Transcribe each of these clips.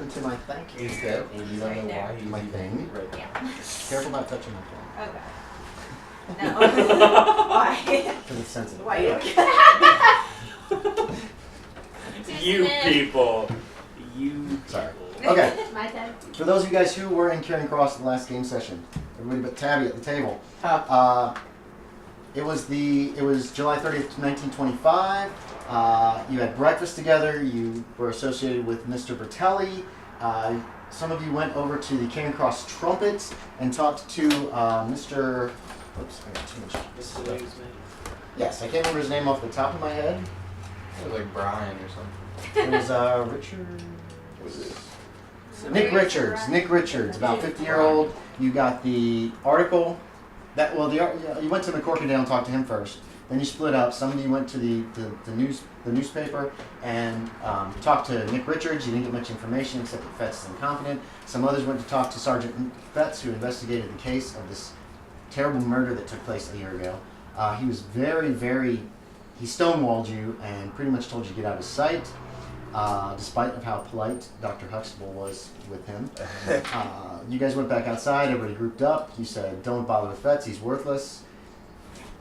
happened to my thank you? He's dead, and you don't know why he's My thing? right. Yeah. Careful not touching my thing. Okay. No. Why? Because it's sensitive. Why? You people. You Sorry. people. Okay. My turn. For those of you guys who were in Charing Cross the last game session, everybody but Tabby at the table. It was July 30th, 1925. You had breakfast together. You were associated with Mr. Bertelli. Some of you went over to the Charing Cross Trumpet and talked to Mr. Oops, I got too much. Yes, I can't remember his name off the top of my head. It was like Bryan or something. It was Richard. Was it? Nick Richards. Nick Richards, about 50-year-old. You got the article. You went to McCorkindale and talked to him first. Then you split up. Some of you went to the newspaper and talked to Nick Richards. You didn't get much information except that Fetz is incompetent. Some others went to talk to Sergeant Fetz, who investigated the case of this terrible murder that took place a year ago. He was he stonewalled you and pretty much told you to get out of his sight, despite of how polite Dr. Huxtable was with him. You guys went back outside, everybody grouped up. You said, don't bother with Fetz, he's worthless.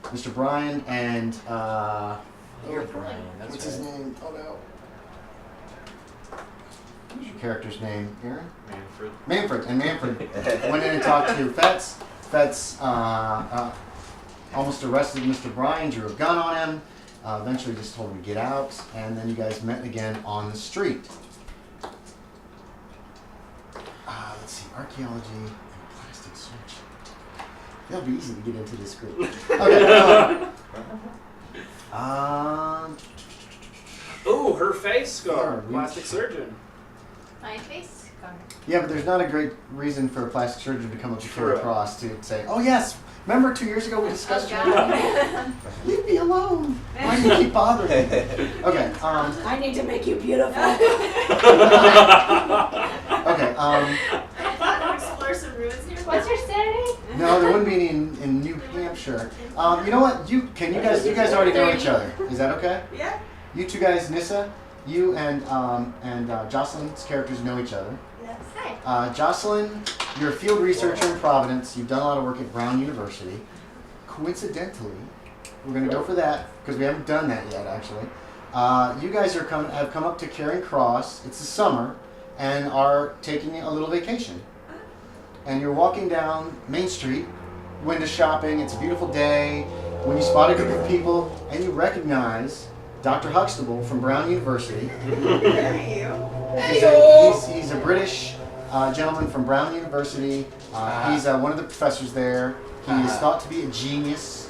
Mr. Bryan and, Bryan, that's what's his name? Oh no. What's your character's name, Aaron? Manfred. Manfred went in and talked to Fetz. Fetz almost arrested Mr. Bryan, drew a gun on him, eventually just told him to get out, and then you guys met again on the street. Let's see, archaeology and plastic surgery. That'll be easy to get into this group. Okay. Ooh, her face scar. Yeah, Plastic surgeon. My face scar. Yeah, but there's not a great reason for a plastic surgeon to come up to Charing True. Cross to say, oh yes, remember 2 years ago we discussed Oh, your God. Leave me alone. Why do you keep bothering me? Okay, I need to make you beautiful. okay, Explore some ruins nearby. What's your Saturday? no, there wouldn't be any in New Hampshire. You know what? You guys already know each other. Is that okay? Yeah. You two guys, Nissa, you and Jocelyn's characters know each other. Yes. Hi. Jocelyn, you're a field researcher in Providence. You've done a lot of work at Brown University. Coincidentally, we're going to go for that because we haven't done that yet, actually. You guys have come up to Charing Cross. It's the summer, and are taking a little vacation. And you're walking down Main Street, window shopping. It's a beautiful day. When you spot a group of people, and you recognize Dr. Huxtable from Brown University. He's a British gentleman from Brown University. He's one of the professors there. He is thought to be a genius.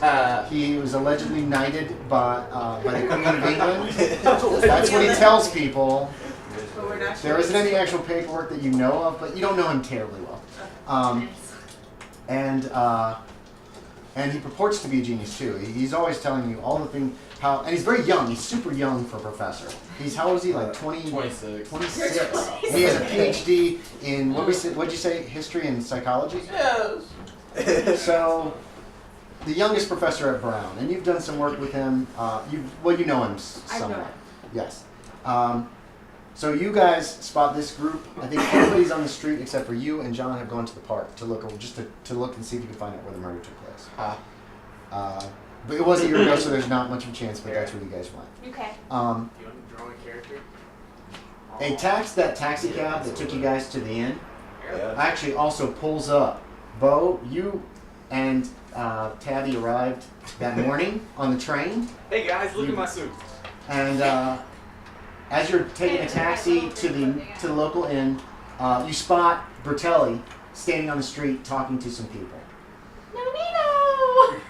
He was allegedly knighted by the Queen of England. That's what he tells people. But we're not sure. There isn't any actual paperwork that you know of, but you don't know him terribly well. And he purports to be a genius too. He's always telling you all the things. And he's very young. He's super young for a professor. How old is he? Like 20? 26. 26. He has a PhD in what'd you say? History and psychology. Yes. So, the youngest professor at Brown, and you've done some work with him. You know him somewhat. I know him. Yes. So you guys spot this group. I think everybody's on the street except for you and John have gone to the park to look, just to look and see if you can find out where the murder took place. But it was a year ago, so there's not much of a chance. But that's where you guys went. Okay. You want to draw a character? That taxi cab that took you guys to the inn Yeah. actually also pulls up. Bo, you and Tabby arrived that morning on the train. Hey guys, look at my suit. And as you're taking a taxi to the local inn, you spot Bertelli standing on the street talking to some people.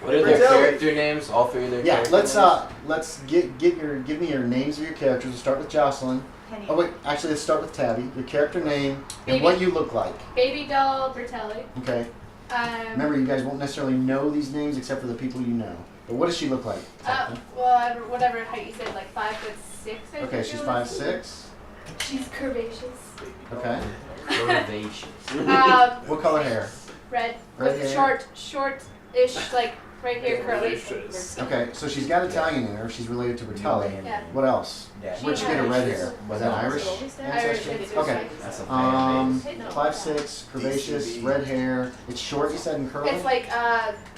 What are their character names? All three of their Yeah, character let's give me your names of your characters. We'll start with Jocelyn. Penny. Oh wait, actually let's start with Tabby. Your character name and what you look like. Babydoll Bertelli. Okay. Remember, you guys won't necessarily know these names except for the people you know. But what does she look like? Whatever height you said, like 5'6". Okay, she's 5'6". She's curvaceous. Okay. Curvaceous. What color hair? Red. Red with hair. short-ish, like Right here, curly. Okay, so she's got Italian in her. She's related to Bertelli. Yeah. What else? Where'd she get her red hair? Was that Irish ancestry? Okay. 5'6", curvaceous, red hair. It's short, you said, and curly? It's like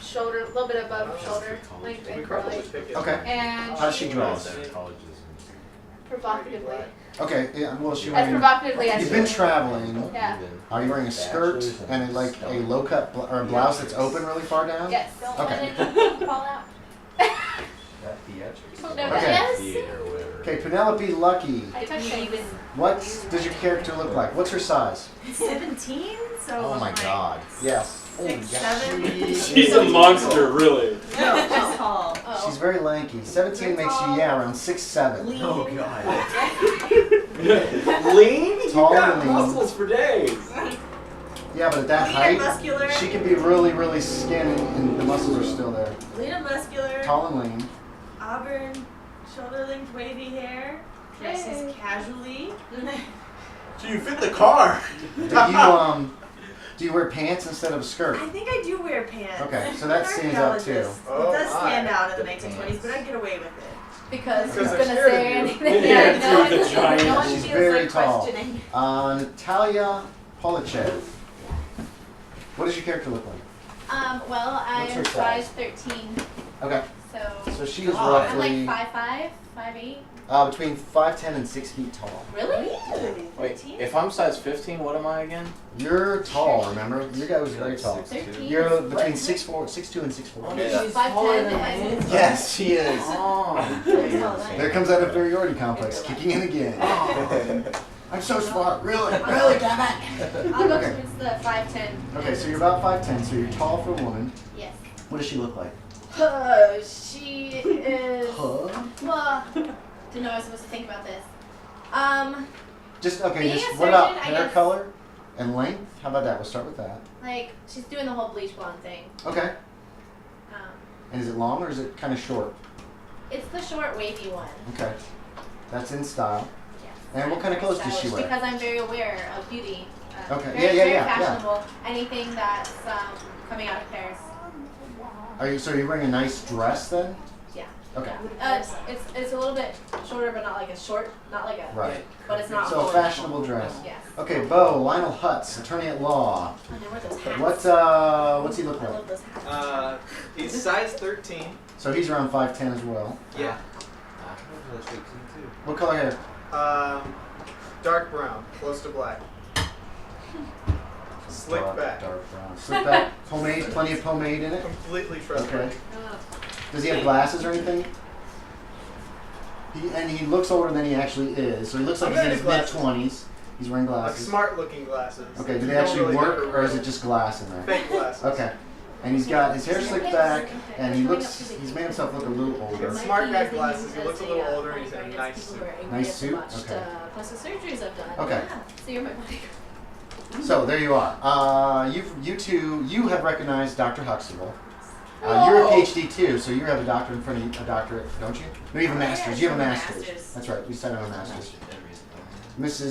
shoulder, a little bit above shoulder, like We and probably curly. should pick it. Okay. And How does she dress? provocatively. Okay, yeah, well, she As wearing... provocatively as You've you been can. traveling. Yeah. Are you wearing a skirt and like a low cut or a blouse that's open really far down? Yes. Don't Okay. let anything fall out. No, Okay. yes. Okay, Penelope Lucky. I touched it. What does your character look like? What's her size? 17, so Oh my like god. Yes. Oh my 6, God. 7. She's a monster, really. No, just tall. Oh. She's very lanky. 17 makes you, yeah, around 6'7". Lean. Oh god. Lean? You Tall got and lean. muscles for days. Yeah, but at that Lean and height, muscular. she can be really, really skinny and the muscles are still there. Lean and muscular. Tall and lean. Auburn, shoulder-length wavy hair. Dresses casually. So you fit the car. Do you wear pants instead of a skirt? I think I do wear pants. Okay, so I'm that an stands out too. archaeologist. Oh, It does stand my. out in the The 1920s, pants. but I get away with it. Because Because who's they're gonna scared say of you. anything? Yeah, No one, the giant. no one She's feels very like tall. questioning. Natalia Polichev. What does your character look like? Well, What's her I'm size? size 13, Okay, so so she is I'm roughly like 5'5", 5'8". between 5'10" and 6 feet tall. Really? Wait, if I'm size 15, what am I again? You're tall, remember? Your guy was very tall. 13. You're between 6'2" and 6'4". Yeah. She's 5'10", and Yes, she is. Oh. There comes that inferiority complex kicking in again. I'm so smart, really, really, damn it. I'll go Okay. towards the 5'10". Okay, so you're about 5'10", so you're tall for a woman. Yes. What does she look like? She is. Huh? Well, didn't know I was supposed to think about this. Just, okay, Being just, a what about surgeon, I hair guess- color and length? How about that? We'll start with that. Like she's doing the whole bleach blonde thing. Okay. Um, And is it long or is it kind of short? it's the short wavy one. Okay. That's in style. Yes. And what kind of clothes does she Stylish, wear? because I'm very aware of beauty. Okay. Very, Yeah, very yeah. fashionable. Anything that's coming out of Paris. So you're wearing a nice dress then? Yeah. Okay. It's a little bit shorter, but not like a short, not like a. Right. But it's not. So a full. fashionable dress. Yes. Okay, Bo, Lionel Hutz, attorney at law. Oh, they wear those hats. What's he look I like? love those hats. He's size 13. So he's around 5'10" as well. Yeah. What color hair? Dark brown, close to black. Slick back. Dark brown. Slick back. Pomade, plenty of pomade in it. Completely trustworthy. Okay. Does he have glasses or anything? He looks older than he actually is. So he looks like I'm he's in his wearing mid-20s. He's wearing Like glasses. smart looking glasses. Okay, do You they don't actually really work get the or is real it just glass in there? fake glasses? Okay. And he's got his hair slicked back and he's made himself look a little older. It's smart guy glasses. He looks a little older and he's in a nice suit. Nice suit? Okay. Plastic surgeries I've done. Okay. Yeah. So you're my bodyguard. So there you are. You have recognized Dr. Huxtable. You're a PhD too, so you have a doctorate in front of you, a doctorate, don't you? No, you have a master's. You have a master's. That's right. You said I'm a master's. Miss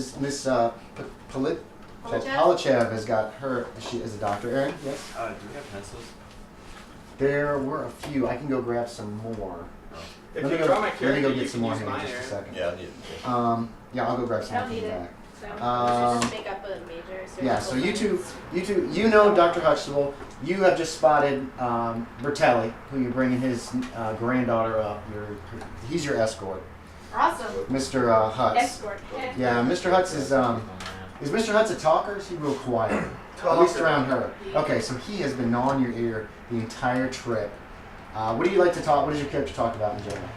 Polichev has got her. She is a doctor. Aaron, yes. Do we have pencils? There were a few. I can go grab some more. If Let you me draw go, my let me character, go you get can some more use here in mine, just a Aaron. second. Yeah, I need it. Yeah, I'll go grab I some don't from need the it. back. So we should Um, just make up a major. Yeah, so surgical you know Dr. Huxtable. You have just spotted Bertelli, who you're bringing his granddaughter up. He's your escort, Awesome. Mr. Hutz. Escort. Yeah, Mr. Hutz is Mr. Hutz a talker? Or is he real quiet? At least around her. Okay, so he has been gnawing your ear the entire trip. What do you like to talk? What does your character talk about in general?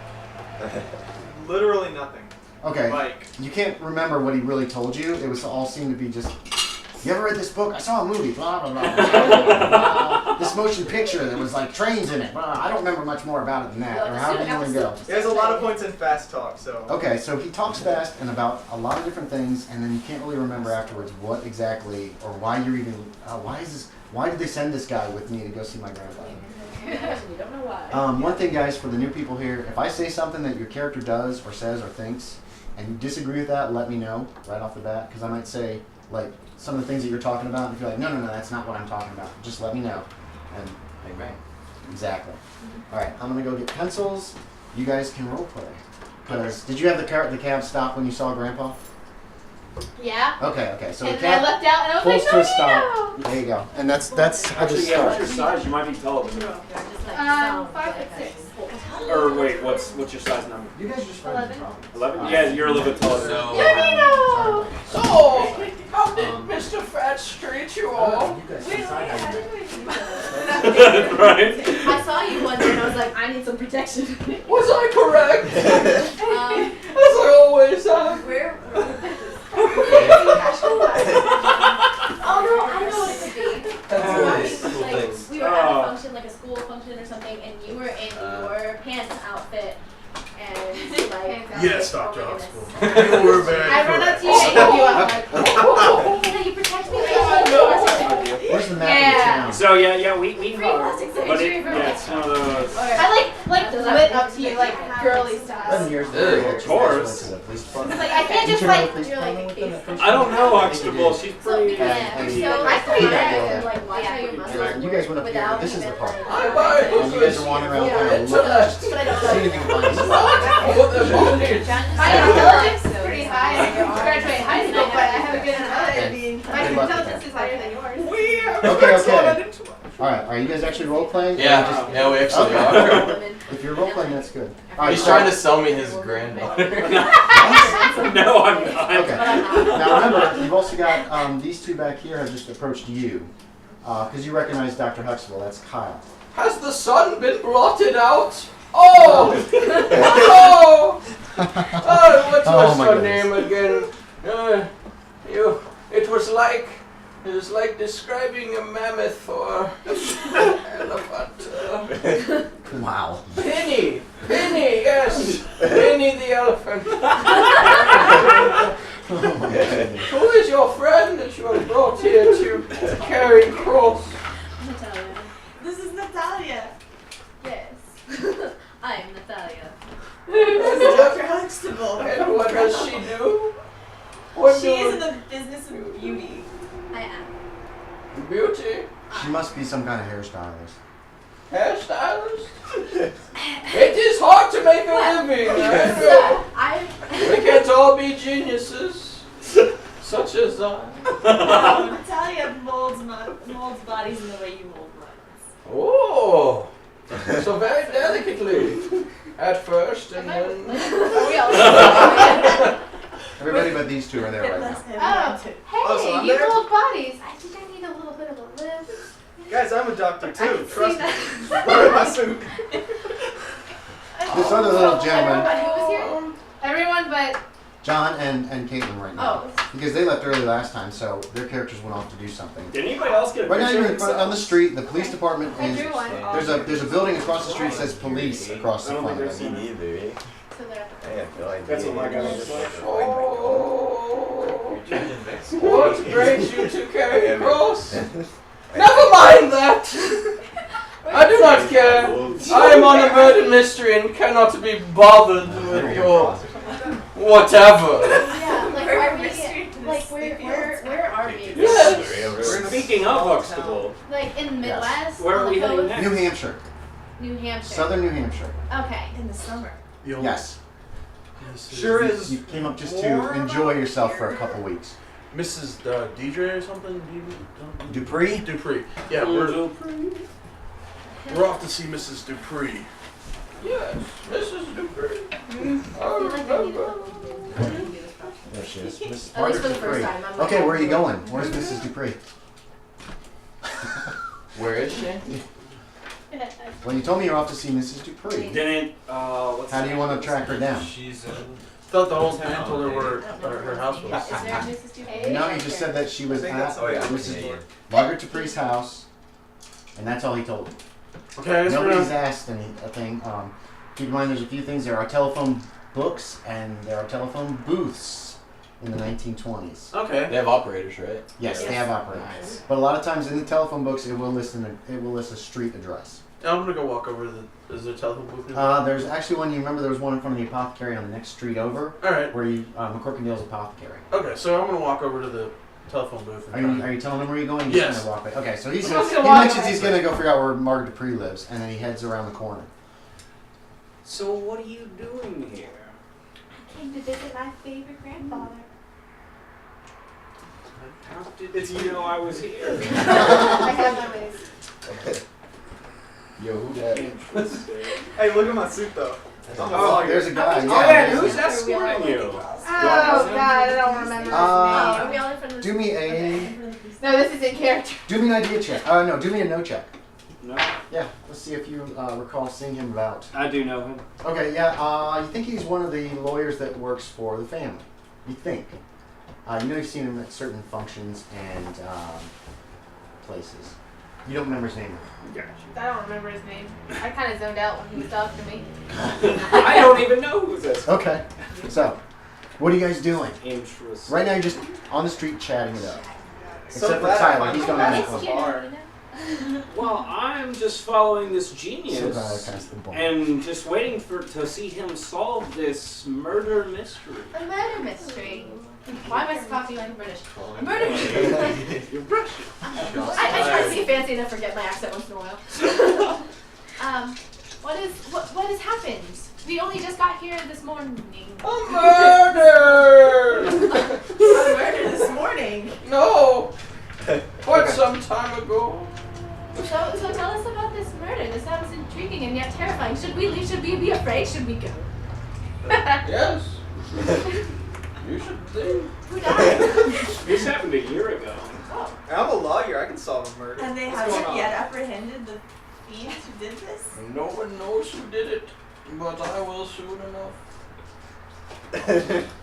Literally nothing. Okay, Like, you can't remember what he really told you. It was all seemed to be just. You ever read this book? I saw a movie. Blah blah blah. blah. This motion picture that was like trains in it. Blah. I don't remember much more about it than that. Or how do you want to go? there's a lot of points in fast talk, so. Okay, so he talks fast and about a lot of different things, and then you can't really remember afterwards what exactly or why you're even. Why did they send this guy with me to go see my grandfather? You don't know why. One thing, guys, for the new people here, if I say something that your character does or says or thinks, and you disagree with that, let me know right off the bat, because I might say like some of the things that you're talking about, and if you're like, no, that's not what I'm talking about, just let me know. And Bang bang. Exactly. All right, I'm gonna go get pencils. You guys can role play. Because did you have the cab stop when you saw Grandpa? Yeah. Okay. So And the then I cab left out and I was pulls like, to a no, stop. no. There you go. And that's I just Actually, yeah, what's your start. size? You might be taller than me. 5'6". Or wait, what's your size number? You guys are just friends. 11? Yeah, you're a little bit taller than me. So, No. so how did Mr. Fats treat you all? You guys Wait, decide how how did you we do that? Right? I saw you one day and I was like, I need some protection. Was I correct? As I always have. Where? Oh no, I know what it could be. That's Like, we were at a function, like a school function or something, and you were in your pants outfit, and like. Yes, oh my Dr. goodness. Huxtable. You were very I run up to you correct. and hug you up like, oh, and then you protect me. Where's the map Yeah. of the town? So yeah, we Free hug, plastic but surgery it, for yeah, me. it's one of those. I like lit up to you like girly 11 style. years ago, Of you actually course. went to the police department. Like I can't Did just you know like the police you're like department within the first I don't know year? Huxtable. She's so pretty. yeah, and so you- I Yeah. feel that and like watch how your muscles Yeah, you guys went up here, without this is the even, park. like, I buy And you guys are wandering around kind of looking, just But I don't see if you can find a spot. What the fuck? My intelligence is pretty high. I graduated high school, but I have a good intelligence. My Good luck with intelligence is higher than yours. Okay. Alright, are you guys actually role playing? Yeah, yeah, we actually are. If you're role playing, that's good. Alright, He's trying to sell me his granddaughter. No, I'm not. Okay. Now remember, you've also got these two back here have just approached you. Because you recognize Dr. Huxtable, that's Kyle. Has the sun been blotted out? Oh! Oh! What Oh, was my your goodness. name again? It was like describing a mammoth or elephant. Wow. Penny, yes, Penny the elephant. Who is your friend that you have brought here to Charing Cross? Natalia. This is Natalia. Yes. I'm Natalia. This is Dr. Huxtable. And what does she do? She is in the business of beauty. I am. Beauty? She must be some kind of hairstylist. Hairstylist? It is hard to make a living. I know. We can't all be geniuses, such as I. Natalia molds bodies in the way you mold minds. Oh, so very delicately at first, and then. Are we all? Everybody but these two are there right now. Less heavy Oh, handed. hey, Oh, so I'm you there? mold bodies. I think I need a little bit of a lift. Guys, I'm a doctor I too. can see Trust me. that. Wear my suit. This other little gentleman, Everybody who was here? Everyone but John and Caitlin right now. oh. Because they left early last time, so their characters went off to do something. Did anybody else get a Right now picture you're of in front, on the themselves? street, the police department I is, drew one. there's a building across the street that says police across I the don't think front they've of seen it. it. either, eh? So they're I have no idea. That's what my guy was like. Oh, what brings you to Charing Cross? Never mind that. I do not care. I am on a murder mystery and cannot be bothered with your whatever. yeah, like are we like where are we? Yes. Speaking of Huxtable, Like in the Midwest? where are on we the heading coast? New Hampshire, New Hampshire. southern New Hampshire. Okay. In the summer. Yes. Sure is. You came up just to enjoy yourself for a couple weeks. Mrs. Deidre or something? Dupree? Dupree. Yeah, we're off to see Mrs. Dupree. Yes, Mrs. Dupree. I feel like I need to There she is. Mrs. At least for the Margaret first Dupree. time. I'm like, Okay, where are you going? Where's Mrs. Dupree? Where is she? Well, you told me you're off to see Mrs. Dupree. didn't what's How do you want to track her down? She's Thought the old man told her where her house Is was. there a Mrs. Dupree? No, he just said that she was I think at that's- oh, yeah. Mrs. Margaret Dupree's house, and that's all he told me. Okay, I guess we're Nobody's gonna. asked anything. Keep in mind, there's a few things. There are telephone books and there are telephone booths in the 1920s. Okay. They have operators, right? Yes, they have operators. Nice. But a lot of times in the telephone books, it will list a street address. I'm gonna go walk over to the. Is there a telephone booth? nearby? There's actually one. You remember there was one in front of the apothecary on the next street over, All right. where you McCorkindale's apothecary. Okay, so I'm gonna walk over to the telephone booth. Are you telling him where you're going? Yes. Just gonna walk away. Okay, so he just gonna walk mentions away. he's gonna go figure out where Margaret Dupree lives, and then he heads around the corner. So what are you doing here? I came to visit my favorite grandfather. How did you know I was here? I have my ways. Yo, who that? Interesting. Hey, look at my suit though. Oh, There's a guy. Oh, yeah, there's who's a- escorting you? Oh God, I don't remember his Uh, name. Are we all in front of Do me a No, this is in character. do me an idea check. No, do me a no check. No, Yeah, let's see if you recall seeing him about. I do know him. Okay, yeah, you think he's one of the lawyers that works for the family. You think. You know you've seen him at certain functions and places. You don't remember his name. Gotcha. I don't remember his name. I kind of zoned out when he was talking to me. I don't even know who this is. Okay, so, what are you guys doing? Interesting. Right now you're just on the street chatting it up. So Except for glad I Tyler, finally he's going got to it. the It's club. cute, you know? Well, I'm just following this So genius glad I passed the ball. and just waiting to see him solve this murder mystery. A murder mystery. Why am I talking like British? A murder mystery. You're Russian. I try to be fancy enough to forget my accent once in a while. What has happened? We only just got here this morning. A murder! A murder this morning. No! Quite some time ago. So tell us about this murder. This sounds intriguing and yet terrifying. Should we leave? Should we be afraid? Should we go? Yes. You should leave. Who died? This happened a year ago. Oh. I'm a lawyer. I can solve a murder. And they What's going haven't on? yet apprehended the fiend who did this? No one knows who did it, but I will soon enough.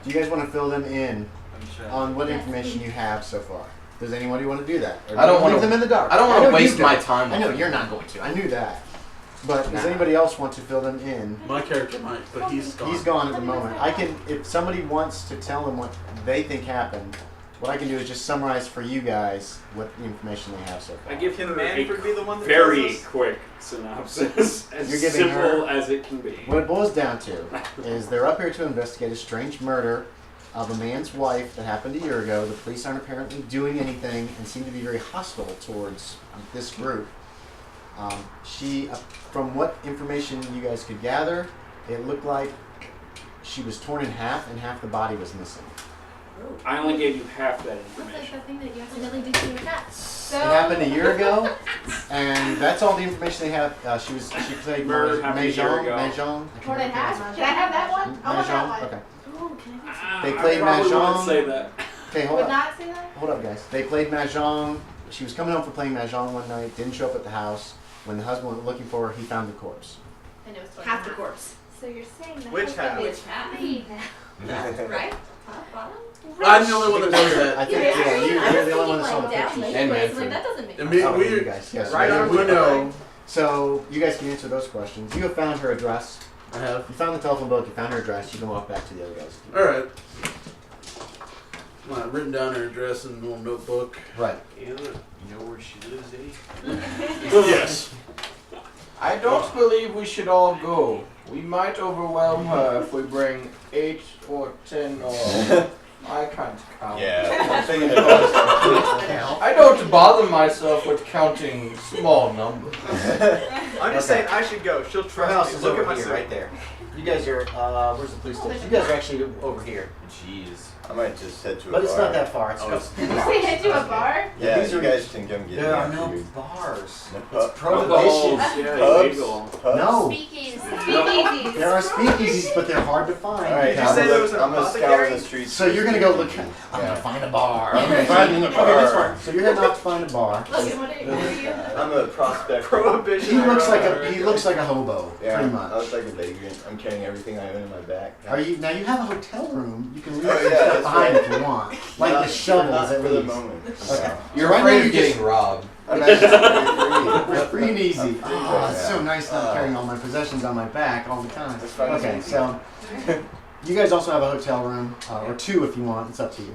Do you guys want to fill them in on what Yes, information please. you have so far? Does anybody want to do that? Or I don't leave wanna- them in the dark. I don't want know to you waste my don't. time. I know you're not going to. I knew that. But does Nah. anybody else want to fill them in? My character might, but he's gone. He's gone at the moment. I can, if somebody wants to tell them what they think happened, what I can do is just summarize for you guys what the information they have so far. I give Can him Manfred a be the one that very tells us? quick synopsis, as You're giving simple her- as it can be. What it boils down to is they're up here to investigate a strange murder of a man's wife that happened a year ago. The police aren't apparently doing anything and seem to be very hostile towards this group. From what information you guys could gather, it looked like she was torn in half and half the body was missing. I only gave you half that Looks like information. the thing that you accidentally did to your cat. So It happened a year ago, and that's all the information they have. She played Murder happened a year ago. Mahjong. torn in half. Can I have that one? I want that Mahjong. one. Okay. Ooh, can I Ah, They played I probably Mahjong. wouldn't say that. Okay, hold Would up. not say that. Hold up, guys. They played Mahjong. She was coming home from playing Mahjong one night, didn't show up at the house. When the husband went looking for her, he found the corpse. And it was torn Half in the half. corpse. So you're saying that Which half? Which half? Right? Top, bottom? I'm the only one that knows that. I think, yeah, you're the only one that saw the like down picture. like And this. Manfred. Like that doesn't make And sense. me- Oh, we- you guys, yes. Right you on we know. So, you guys can answer those questions. You have found her address. I have. You found the telephone book, you found her address. You can walk back to the other guys. Alright. I've written down her address in a little notebook. Right. You know where she lives, eh? Yes. I don't believe we should all go. We might overwhelm her if we bring 8 or 10 or... I can't count. Yeah, I'm thinking about I don't bother myself with counting small numbers. I'm just saying I should go. She'll Her trust house me. is Look over at my here, suit. right there. You guys are, where's the police station? You guys are actually over here. Jeez. I might just head to a But it's bar. not that far. It's Oh, it's- Did you say head to a bar? Yeah, These you are- guys can come get There are me. no dude. bars. No It's prohibition. Yeah, Pubs? illegal. Pubs? No. Speakeasies. Speakeasies. There are speakeasies, but they're hard to find. Alright, Did you say there was an I'm gonna scour apothecary? the streets. So you're gonna go look. I'm Yeah. gonna find a bar. I'm Okay, finding a okay, that's bar. fine. So you're heading off to find a bar. Logan, what are you? I'm a prospector. Prohibition. He looks like a hobo, Yeah, pretty I much. look like a vagrant. I'm carrying everything I own in my back. Are you now? You have a hotel room. You can leave Oh, some yeah, stuff that's behind right. if you want, like Not- the shovels not at for the least. moment. Okay. You're So right now afraid you of getting just- robbed. I'm actually We're free. free and easy. I'm free Oh, right it's now. so nice not carrying all my possessions on my back all the time. That's fine. Okay, so you guys also have a hotel room, or two if you want. It's up to you.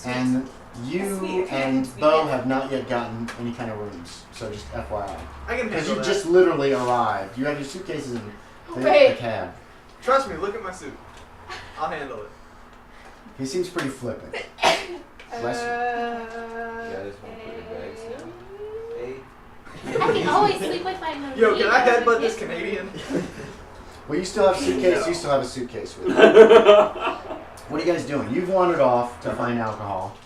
And you Sweet. and Sweet. Bo have not yet gotten any kind of rooms, so just FYI. I can Because handle you that. just literally arrived. You have your suitcases in the Wait. cab. Trust me. Look at my suit. I'll handle it. He seems pretty flippant. Bless you. I can always sleep with my moon. Yo, can I headbutt this Canadian? Well, you still have a suitcase. You still have a suitcase with you. What are you guys doing? You've wandered off to find alcohol.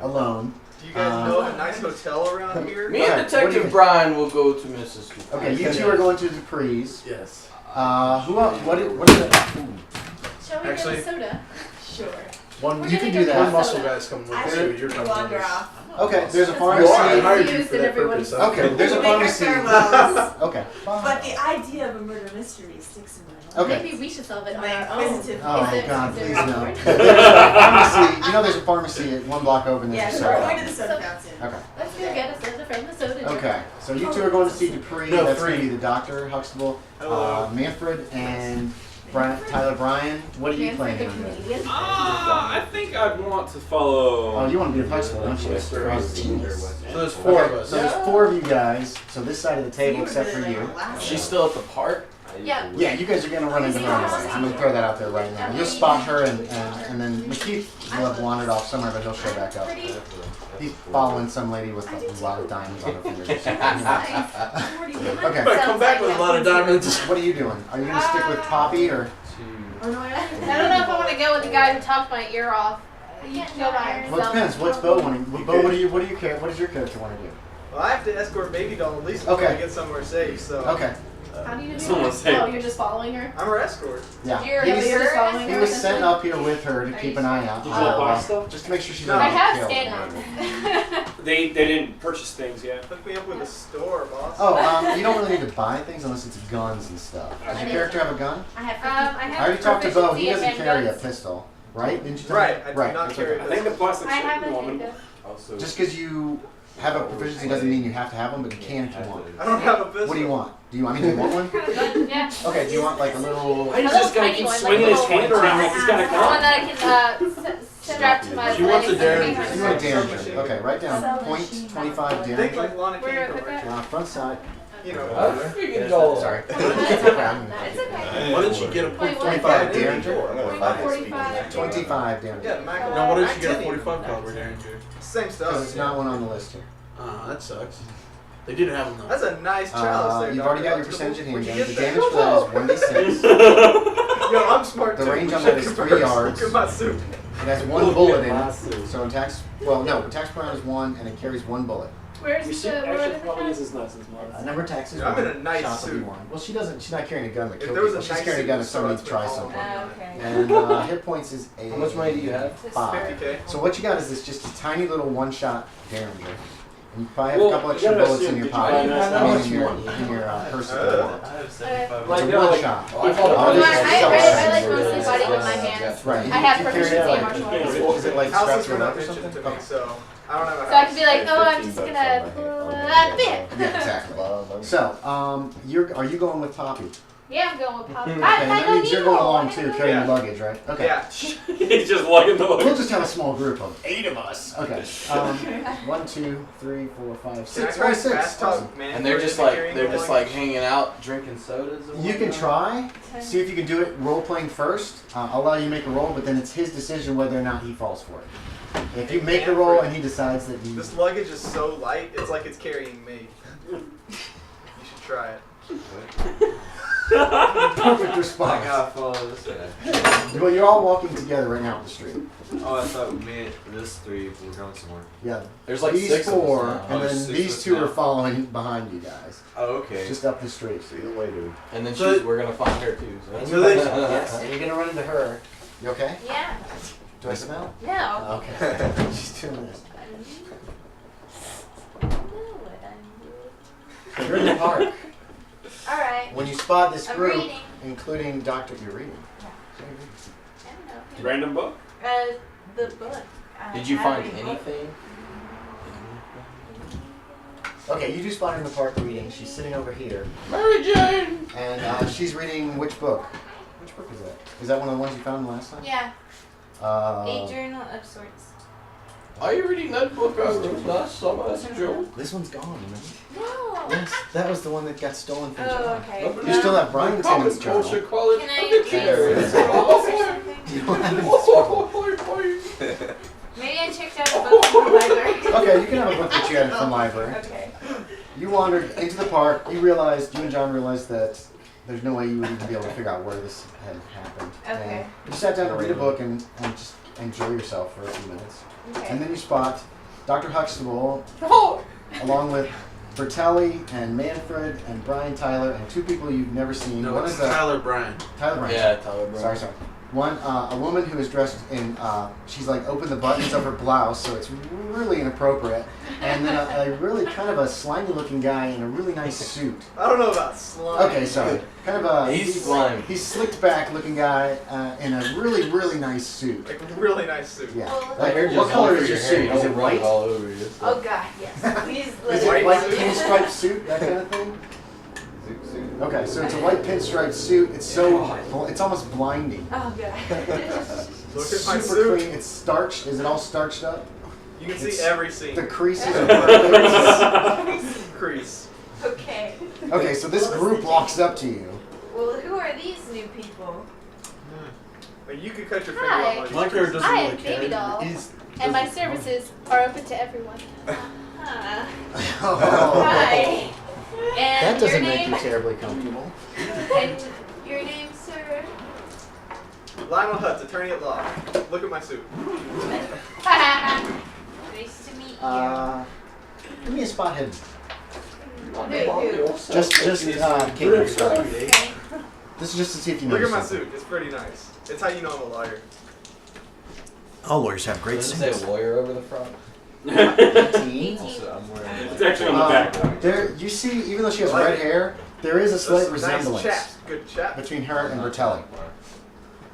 Alone. Do you guys know a nice hotel around here? Me and What do you- Detective Bryan will go to Mrs. Dupree. Okay, you two are going to Dupree's. Yes. Who else? What is it? Shall we Actually- get a soda? Sure. One, We're you gonna can go do get One that. muscle guy's coming with I you. should You're coming with wander us. off. Okay, there's a I pharmacy. hired you Used for and that everyone's- purpose. Okay, there's a We make our pharmacy. farewells. Okay. But the idea of a murder mystery sticks in my mind. Okay. Maybe we should solve it on My our own. inquisitive. Oh Is it- God, is it please no. awkward? There's a pharmacy. You know, there's a pharmacy at 1 block over. And Yeah, there's a sure. We're soda. going to the soda fountain. Okay. Let's go get a soda from the soda jar. Okay. So you two are going to see Dupree. No, That's three. going to be the doctor, Huxtable, Hello. Manfred, and Tyler Bryan. What are you Manfred the planning on doing? comedian. I think I'd want to follow. Oh, you want to be with Huxtable, don't you? Sure. So there's four of us. So there's 4 of you guys. So this side of the table, except for you. She's still at the park. Yeah. Yeah, you guys are gonna run into her anyways. I'm gonna throw that out there right now. You'll spot her, and then McKeefe will have wandered off somewhere, but he'll show back up. Pretty. He's following some lady with a lot of diamonds on her fingers. or something. Okay. Better come back with a lot of diamonds. What are you doing? Are you gonna stick with Poppy or? Oh, no, I I don't know if I want to go with the guy who talked my ear off. He can't go by go himself. Well, it depends. What's Bo wanting? Bo, what does your character want to do? Well, I have to escort Babydoll at least until Okay. I get somewhere safe, so. Okay. How do you do Someone that? say- Oh, you're just following her? I'm her escort. Yeah. You're You're you're just following He her? was sent essentially? up here with her to keep an eye out. Did you buy stuff? Just to make sure she's No. not I have killed. stand They didn't purchase things yet. Hook me up with a store, boss. Oh, you don't really need to buy things unless it's guns and stuff. Does your character have a gun? I have I I have already talked to Bo. proficiency He doesn't in carry a handguns. pistol, right? Didn't you tell Right, me? I do Right. not that's carry okay. I think the plastic I have a shirt woman. handgun. Just because you have a proficiency doesn't mean you have to have one, but you can if you want. I don't have a pistol. What do you want? Do you want one? Yeah. Okay. Do you want like a little? Why does A little this guy tiny keep one, swinging like his a little hand around like he's got a One gun? that I can strap to my She wants legs. a Derringer. and You make want a my- Derringer? Okay. Write down point 25 Think Derringer. like Lana Where King put that? collection. Front side. You know. Freaking doll. Sorry. It's okay. Why didn't you get a Wait, 25 Yeah, Derringer. I'm gonna find this 45. 25 Derringer. Yeah, the Mac. Now, why didn't you get a Mac 45 caliber Derringer? Same Because stuff. it's not one on the list here. That sucks. They didn't have them though. That's a nice chalice there, You've already got your Dr. percentage in Where'd you handgun. The get damage that? for that is 1d6. Yo, I'm smart The too. range We on should that is 3 converse. yards. Look at my suit. It has 1 bullet in it. So attacks. Well, no. Attacks per round is 1, and it carries 1 bullet. Where's We the should where actually is probably the use his nuts as well. Number attacks is Dude, I'm 1. in a nice Shots will be suit. 1. Well, she's not carrying a gun to If kill there was people. a She's nice carrying a suit, gun if the somebody studs tries would something. fall. Okay. And hit points is a How much money do you have? 5. 50K. So what you got is this just a tiny little one-shot Derringer. And you probably have Well, a couple you extra gotta bullets in assume, your did you buy pocket. nice I mean, nuts? in your purse. if you want. It's Like, a they're like- one-shot. Oh, I thought Oh, it this was- is I like mostly fighting with my hands. Right. I have You carry proficiency it in like- martial arts. Is it like Houses strapped to were your not leg or mentioned something? to me, Okay. so I don't have a house. So I could be like, oh, I'm just gonna that bit. Yeah, exactly. So, are you going with Poppy? Yeah, I'm going with Pop. Okay, I that don't means need you're going more. along too, carrying Yeah. luggage, right? Okay. Yeah. He's just lugging the We'll luggage. just have a small group of 8 of us. Okay. 1, 2, 3, 4, 5, Can I 6. try 6. fast talk, man? And they're just like hanging out, drinking sodas. And You can whatnot. try, see if you can do it role playing first. I'll allow you to make a roll, but then it's his decision whether or not he falls for it. If you make the roll and he decides that he. This luggage is so light, it's like it's carrying me. You should try it. Perfect response. follow this guy. Well, you're all walking together right now up the street. Oh, I thought me and this 3 were going somewhere. Yeah. There's like these 6 4, of us and now. then 6 of these us 2 now. are following behind you guys. Oh, okay. Just up the street. See you later. And then So- we're gonna find her too. So. So they- Yes, and you're gonna run into her. You okay? Yeah. Do I smell? No. Okay. She's doing this. You're in the park. All right. When you spot this I'm group, reading. including Dr. You're reading. I don't know. Random book? The book. Did you find anything? Okay, you do spot her in the park reading. She's sitting over here. Mary Jane. And she's reading which book? Which book is that? Is that one of the ones you found last time? Yeah. Uh, A journal of sorts. Are you reading that book I wrote last summer as a joke? This one's gone, remember? No. Yes, that was the one that got stolen from Oh, John. okay. You still have Bryan Simmons' Common culture journal. college Can I dictionary. read some books or something? You don't have any scroll. You and checked out a book from the library. Okay, you can have a book that you had from the library. Okay. You wandered into the park. You and John realized that there's no way you would even be able to figure out where this had happened. Okay. And you sat down to read a book and just enjoy yourself for a few minutes. Okay. And then you spot Dr. Huxtable Oh, along with Bertelli and Manfred and Bryan Tyler and two people you've never seen. No, One it's is Tyler Bryan. Tyler Bryan. yeah, Tyler Bryan. Sorry. One, a woman who is dressed in, she's like opened the buttons of her blouse, so it's really inappropriate. And then a really kind of a slimy looking guy in a really nice suit. I don't know about slime. Okay, sorry. Kind of a, He's slimy. He's slicked back looking guy in a really, really nice suit. Like a really nice suit. Yeah. Oh, Like, what color is your suit? Is it white? All over you. Oh god, yes. Please Is let it White white suit? pinstripe suit, that kind of thing? Okay, so it's a white pinstripe suit. It's it's almost blinding. Oh god. Look at my Super suit. clean. It's starched. Is it all starched up? You can see It's- every seam. The creases are perfect. Crease. Okay. Okay, so this group walks up to you. Well, who are these new people? Like you could cut your finger Hi. off. My character doesn't I really am care. Babydoll, He's, and my services are open to everyone. Huh. oh, Hi. And that doesn't your make name? you terribly comfortable. And your name, sir? Lionel Hutz, attorney at law. Look at my suit. Nice to meet you. Give me a spot hidden. Who? Just Kate. Okay. This is just to see if you know. Look at my suit. It's pretty nice. It's how you know I'm a lawyer. All lawyers have great Does it say lawyer over the front? 18. Also, I'm wearing It's actually on the back. There, you see, even though she has red hair, there is a slight There's some nice resemblance chaps. Good chap. between her and Bertelli.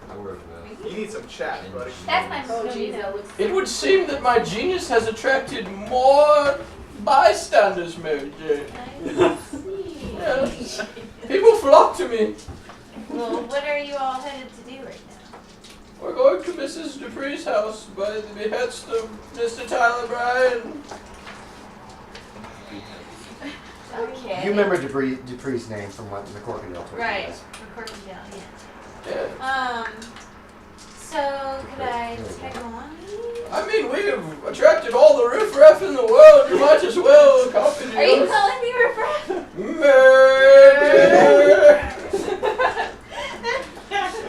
I wear that. You need some chaps, buddy. That's my Oh, phone. geez, that looks. It would seem that my genius has attracted more bystanders, Mary Jane. I see. Yes. People flock to me. Well, what are you all headed to do right now? We're going to Mrs. Dupree's house by the behest of Mr. Tyler Bryan. Okay. You remember Dupree's name from what McCorkindale told you Right. guys. Recording down, yeah. Yeah. So could I tag along? I mean, we have attracted all the riffraff in the world. You might as well accompany Are you us. calling me riffraff?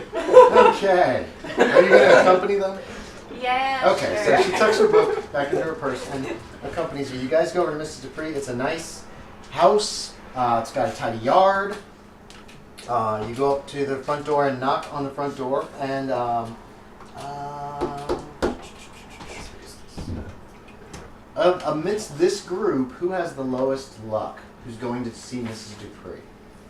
Okay. Are you going to accompany them? Yeah. Okay, sure. so she tucks her book back into her purse and accompanies you. You guys go over to Mrs. Dupree. It's a nice house. It's got a tidy yard. You go up to the front door and knock on the front door, and amidst this group, who has the lowest luck? Who's going to see Mrs. Dupree?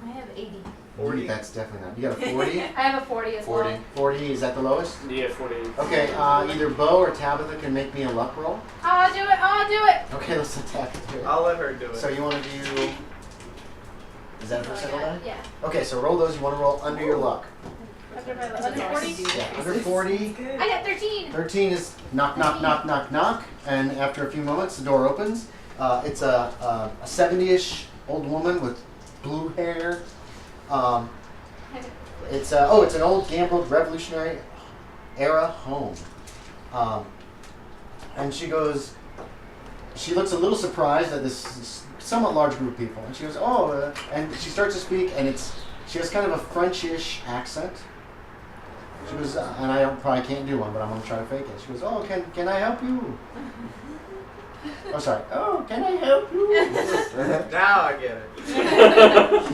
I have 80. 40. That's definitely not. You got a 40? I have a 40 as well. 40, is that the lowest? Yeah, 40. Okay, either Bo or Tabitha can make me a luck roll. I'll do it. I'll do it. Okay, let's let Tabitha do it. I'll let her do it. So you want to do... Is that a first single die? Yeah. Okay, so roll those. You want to roll under your luck. Under my under 40. Yeah, under 40. I got 13. 13 is knock, knock, knock, knock, knock. And after a few moments, the door opens. It's a 70-ish old woman with blue hair. It's an old gambled Revolutionary era home. And she goes, she looks a little surprised at this somewhat large group of people. And she goes, and she starts to speak, and she has kind of a French-ish accent. She goes, and I probably can't do one, but I'm going to try to fake it. She goes, oh, can I help you? Oh, sorry. Oh, can I help you? Now I get it.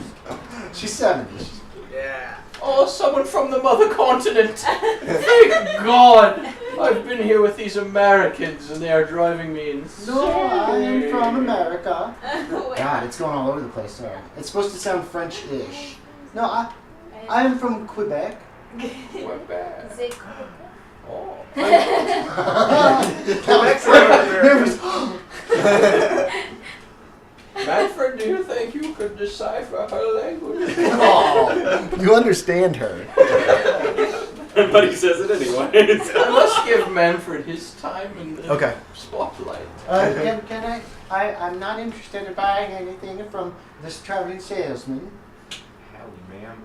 She's 70. Yeah. Oh, someone from the mother continent. Thank God. I've been here with these Americans and they are driving me insane. No, I am from America. Wait. God, it's going all over the place. Sorry. It's supposed to sound French-ish. No, I am from Quebec. We're back. Is it Oh. Quebec's over there. Manfred, do you think you could decipher her language? Oh, you understand her. But he says it anyways. I must give Manfred his time in the Okay. spotlight. Can I'm not interested in buying anything from this traveling salesman. Howdy, ma'am.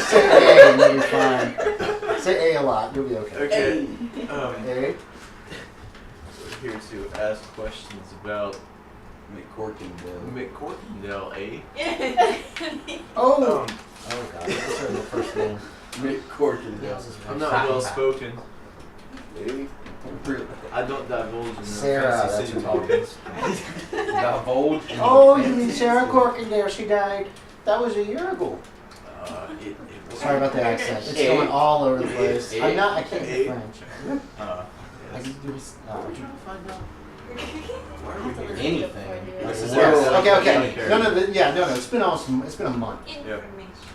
Say hey and you'll be fine. Say A a lot. You'll be okay. Okay. A. We're here to ask questions about McCorkindale. McCorkindale, Oh. Um, Oh God. That's the first name. McCorkindale. I'm not well spoken. I don't divulge in Sarah, fancy that's city what it talkings. Divulge. Oh, you mean Sarah Corkindale? She died. That was a year ago. It was Sorry about the accent. It's going all over the place. I'm not. I can't do French. I yes. can do this. Would you find out? Anything. Yes. Okay. No. It's been awesome. It's been a month. Yep.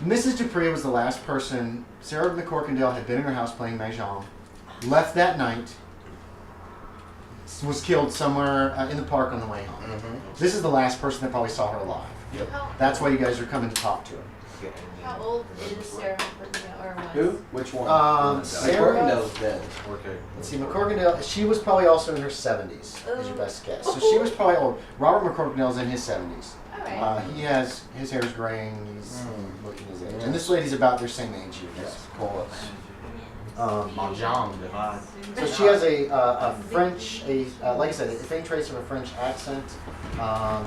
Mrs. Dupree was the last person. Sarah McCorkindale had been in her house playing mahjong. Left that night. Was killed somewhere in the park on the way home. This is the last person that probably saw her alive. Yep. That's why you guys are coming to talk to her. How old is Sarah McCorkindale, or was? Who? Which one? Sarah. McCorkindale's dead. Okay. Let's see, McCorkindale. She was probably also in her 70s, is your best guess. So she was probably old. Robert McCorkindale's in his 70s. Alright. He has his hair's graying. He's looking his age, and this lady's about their same age. You guess. Mahjong divide. So she has a French, like I said, a faint trace of a French accent. Oh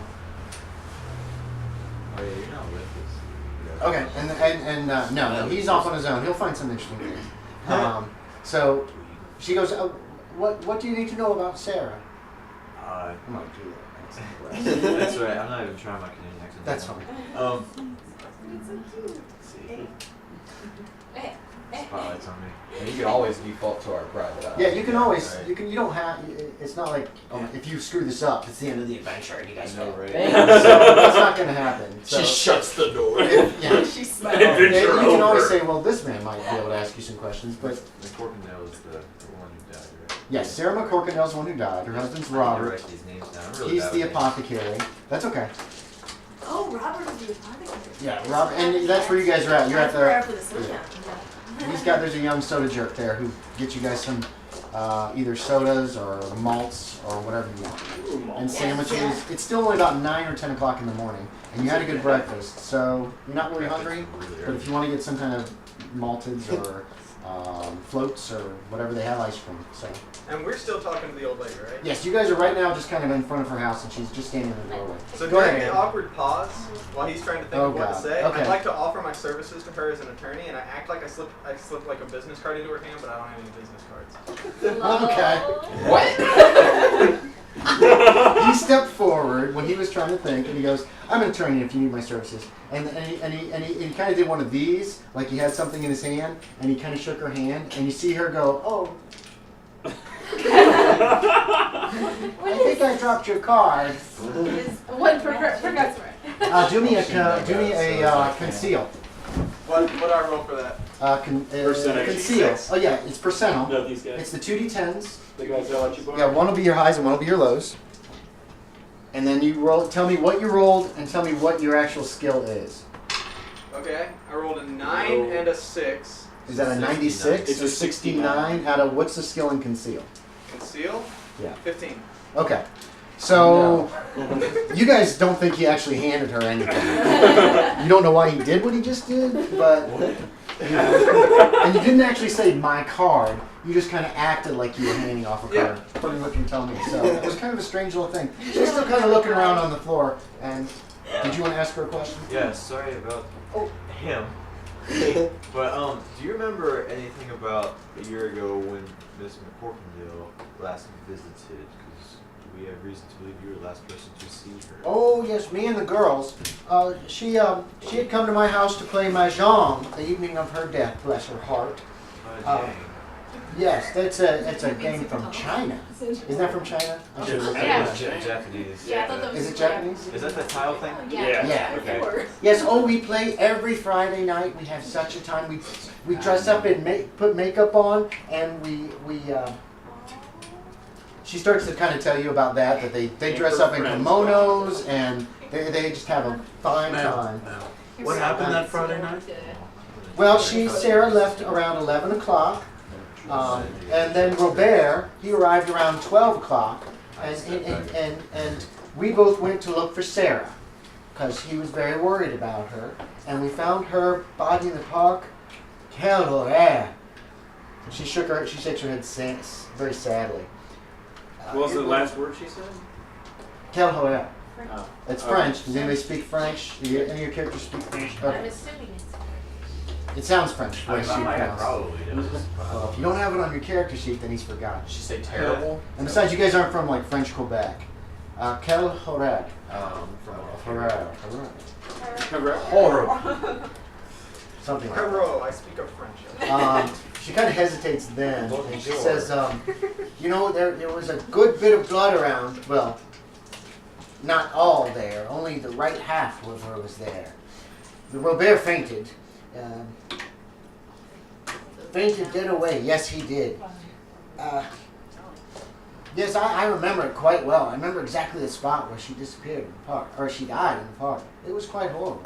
yeah, you're not with us. Okay, and no, he's off on his own. He'll find some interesting things. So she goes, what do you need to know about Sarah? Come on, do that. That's right. I'm not even trying my Canadian accent. That's fine. Spotlight's on me. And you can always default to our private eye. Yeah, you can always, you don't have, it's not like, if you screw this up, it's the end of the adventure and you guys I know, fail. right? So that's not going to happen. So, She shuts the door. yeah. She You smells. can always say, well, this man might be able to ask you some questions, but McCorkindale is the one who died, right? yes, Sarah McCorkindale's the one who died. Her husband's I Robert. write these names down. I'm really He's bad the with names. apothecary. That's okay. Oh, Robert is the apothecary. Yeah, Robert, and that's where you guys are at. You're at We're the. after the switch now. There's a young soda jerk there who gets you guys some either sodas or malts or whatever you want. And sandwiches. Yeah. It's still only about 9 or 10 o'clock in the morning, and you had a good breakfast, so you're not really hungry. But if you want to get some kind of malteds or floats or whatever they have, ice cream. So And we're still talking to the old lady, right? yes, you guys are right now just kind of in front of her house, and she's just standing in the doorway. So Go during ahead, the man. awkward pause, while he's trying to think Oh, of what God. to say, Okay. I'd like to offer my services to her as an attorney, and I act like I slip like a business card into her hand, but I don't have any business cards. Okay. What? He stepped forward when he was trying to think, and he goes, "I'm an attorney if you need my services." And he kind of did one of these, like he had something in his hand, and he kind of shook her hand, and you see her go, "Oh, I think I dropped your card. One per customer. Do me a conceal. What I roll for that? Conceal. Oh yeah, it's percentile. No, these guys. It's the 2d10s. The guys that let you borrow. Yeah, one will be your highs and one will be your lows. And then you roll. Tell me what you rolled and tell me what your actual skill is. Okay, I rolled a 9 and a 6. Is that a 96 It's or a 69 out of what's the skill in conceal? Conceal? Yeah. 15. Okay. So you guys don't think he actually handed her anything. You don't know why he did what he just did, but and you didn't actually say my card. You just kind of acted like you were handing off a card. Pretty much what you're telling me. So it was kind of a strange little thing. She's still kind of looking around on the floor. And did you want to ask her a question? Yeah, sorry about him. But do you remember anything about a year ago when Miss McCorkindale last visited? Because we have reason to believe you were the last person to see her. Oh yes, me and the girls. She had come to my house to play mahjong the evening of her death. Bless her heart. Yes, it's a game from China. Isn't that from China? I should look Yeah. that up. Japanese. Yeah, I thought that was. Is it Japanese? Is that the tile thing? Yeah. Yeah. Okay. Yes. Oh, we play every Friday night. We have such a time. We dress up and put makeup on, and we. She starts to kind of tell you about that they dress up in kimonos and they just have a fine time. What happened that Friday night? Well, Sarah left around 11 o'clock, and then Robert, he arrived around 12 o'clock, and we both went to look for Sarah, because he was very worried about her, and we found her body in the park. Quelle horreur! She shakes her head very sadly. What was the last word she said? Quelle horreur. Oh. It's Okay. French. Does anybody speak French? Any of your characters speak French? I'm Okay. assuming it's. It sounds French. The way she I pronounced it. probably does. Well, if you don't have it on your character sheet, then he's forgotten. Did she say terrible? And besides, you guys aren't from like French Quebec. Quelle horreur. From Horreur. horrible. Something like that. Hello, I speak of French. She kind of hesitates then, and she says, you know, there was a good bit of blood around. Well, not all there. Only the right half of her was there. The Robert fainted. Fainted dead away. Yes, he did. Yes, I remember it quite well. I remember exactly the spot where she disappeared in the park, or she died in the park. It was quite horrible.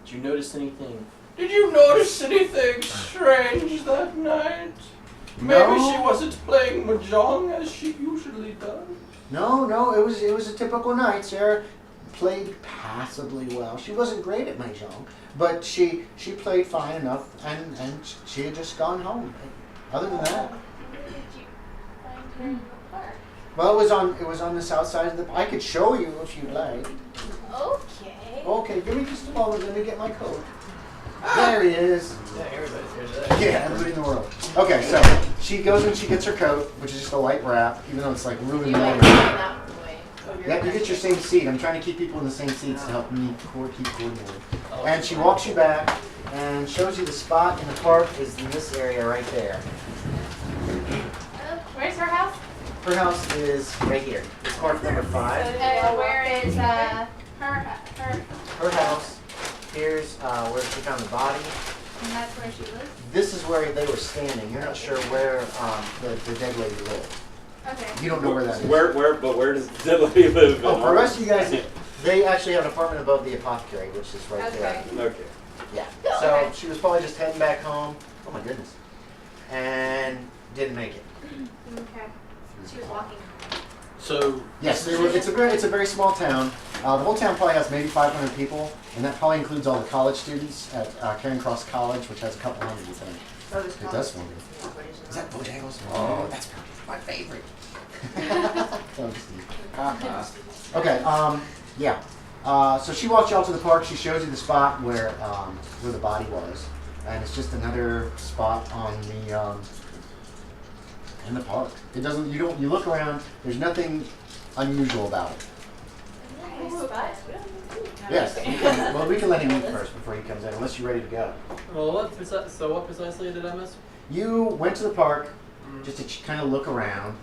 Did you notice anything? Did you notice anything strange that night? Maybe No. she wasn't playing mahjong as she usually does. No, it was a typical night. Sarah played passably well. She wasn't great at mahjong, but she played fine enough, and she had just gone home. Other than that, Where did you find her in the park? well, it was on the south side of the. I could show you if you'd like. Okay. Okay, give me just a moment. Let me get my coat. There he is. Yeah, everybody's here today. Yeah, everybody in the world. Okay, so she goes and she gets her coat, which is just a light wrap, even though it's like really You like light. that way. Yep, you get your same seat. I'm trying to keep people in the same seats to help me keep coordinated. And she walks you back and shows you the spot in the park is in this area right there. Where's her house? Her house is right here. It's park number 5. Where is her? Her house, here's where she found the body. And that's where she lives. This is where they were standing. You're not sure where the dead lady lived. Okay. You don't know where that is. Where does the dead lady live? Oh, for the rest of you guys, they actually have an apartment above the apothecary, which is right there. Okay. Yeah. So she was probably just heading back home. Oh my goodness. And didn't make it. Okay. She was walking. So Yes, it's a very small town. The whole town probably has maybe 500 people, and that probably includes all the college students at Charing Cross College, which has a couple hundred, I think. It does for me. Is that Bojangles? Oh, that's probably my favorite. Okay, yeah. So she walks you out to the park. She shows you the spot where the body was, and it's just another spot on the in the park. It doesn't. You look around. There's nothing unusual about it. Yes. Well, we can let him eat first before he comes in, unless you're ready to go. Well, what precisely did I miss? You went to the park just to kind of look around.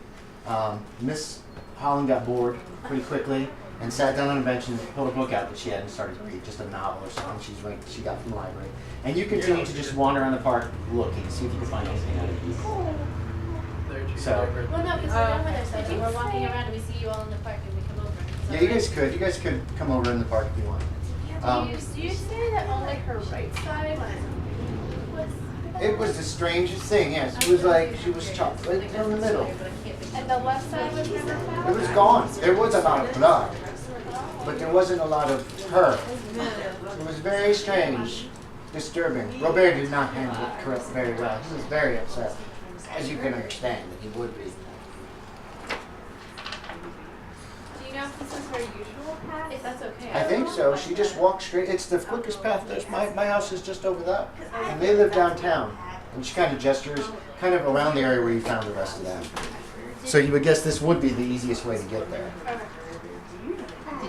Miss Holland got bored pretty quickly and sat down on a bench and pulled a book out that she hadn't started to read, just a novel or something she got from the library. And you continue to just wander around the park looking, see if you can find anything out of it. So, Well, no, because we're done with our stuff. We're walking around and we see you all in the park and we come over. yeah, you guys could come over in the park if you want. Do you say that only her right side was? It was the strangest thing, yes. It was like she was chopped right down the middle. And the left side was never found? It was gone. There was a lot of blood, but there wasn't a lot of her. It was very strange, disturbing. Robert did not handle it very well. He was very upset, as you can understand that he would be. Do you know if this is her usual path? If that's okay. I think so. She just walked straight. It's the quickest path. My house is just over that, and they live downtown. And she kind of gestures, kind of around the area where you found the rest of them. So you would guess this would be the easiest way to get there. Did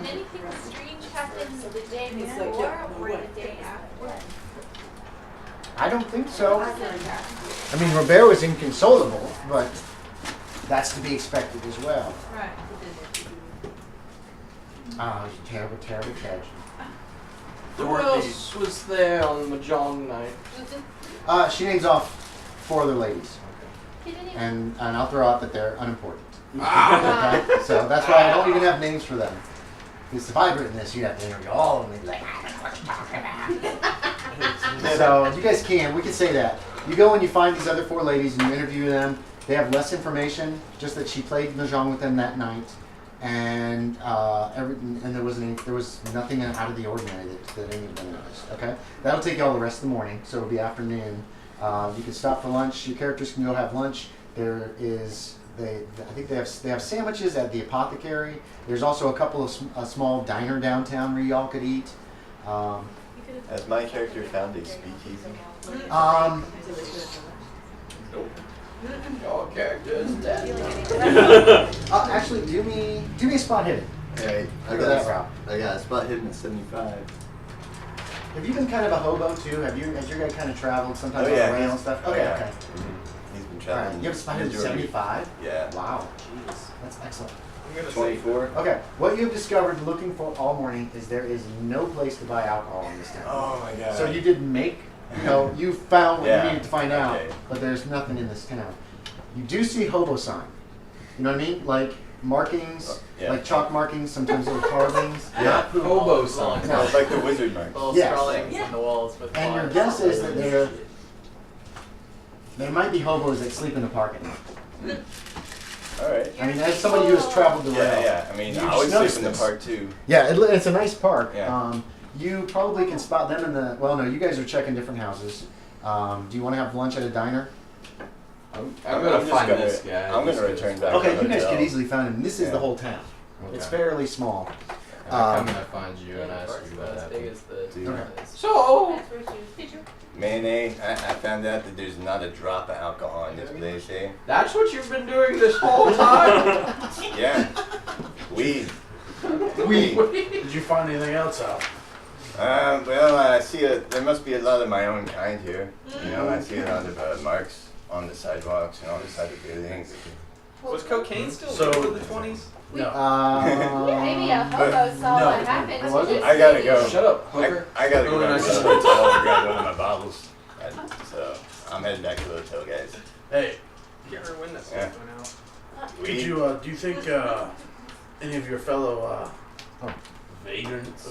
anything strange happen the day before or the day after? I don't think so. I mean, Robert was inconsolable, but that's to be expected as well. Right. Oh, it's a terrible, terrible tragedy. Who else was there on mahjong night? She names off 4 other ladies, He didn't even. and I'll throw out that they're unimportant. Okay? So that's why I don't even have names for them. Because if I'd written this, you'd have to interview all of them. They'd be like, I don't know what you're talking about. So you guys can. We can say that. You go and you find these other 4 ladies and you interview them. They have less information, just that she played mahjong with them that night, and there was nothing out of the ordinary that any of them noticed. Okay, that'll take you all the rest of the morning, so it'll be afternoon, You can stop for lunch. Your characters can go have lunch. There is I think they have sandwiches at the apothecary. There's also a couple of a small diner downtown where y'all could eat. Has my character found a speakeasy? Your character is dead. Actually, do me a spot hidden. Alright, Go that route. I got a spot hidden at 75. Have you been kind of a hobo too? Has your guy kind of traveled sometimes Oh, yeah, on the rail he's- and stuff? oh, Okay, yeah. okay. He's been All right. traveling. You have a spot hidden at majority. 75? Yeah. Wow, jeez, that's excellent. I'm gonna say 24. Okay, what you've discovered looking for all morning is there is no place to buy alcohol in this town. Oh my god. So you didn't make, you found what Yeah, you needed to find out, okay. but there's nothing in this town. You do see hobo sign. You know what I mean? Like markings, Yeah. like chalk markings, sometimes little carvings. Yeah. Not poop. Hobo sign. No. It's like the wizard marks. Little Yes. scrawlings on the walls with And your flags. guess is that there might be hobos that sleep in the parking lot. Alright. I mean, as somebody who has traveled the rail. Yeah. I mean, You I just always sleep noticed in the this. park too. Yeah, it's a nice park. Yeah. You probably can spot them in the. Well, no, you guys are checking different houses. Do you want to have lunch at a diner? I'm gonna just find gonna- this guy. I'm gonna return back. Okay, to the you guys hotel. could easily find him. This is Yeah. the whole town. It's Okay. fairly small. I'm gonna find you and ask you Not what as big happened. as the. Dude. Okay. So, Mayonnaise, I found out that there's not a drop of alcohol in this place, eh? that's what you've been doing this whole time? Yeah. Weed. Did you find anything else out? Well, I see there must be a lot of my own kind here. You know, I see a lot of marks on the sidewalks and on the side of buildings. Was cocaine still So- legal in the 20s? No. Maybe a hobo saw No. what happened. Was it? I gotta go. Shut up, hooker. I gotta go Oh, back nice to the to hotel and grab one of my bottles. So I'm heading back to the hotel, guys. Hey, Can't remember when that Yeah. stuff went out. do you think any of your fellow Oh. vagrants,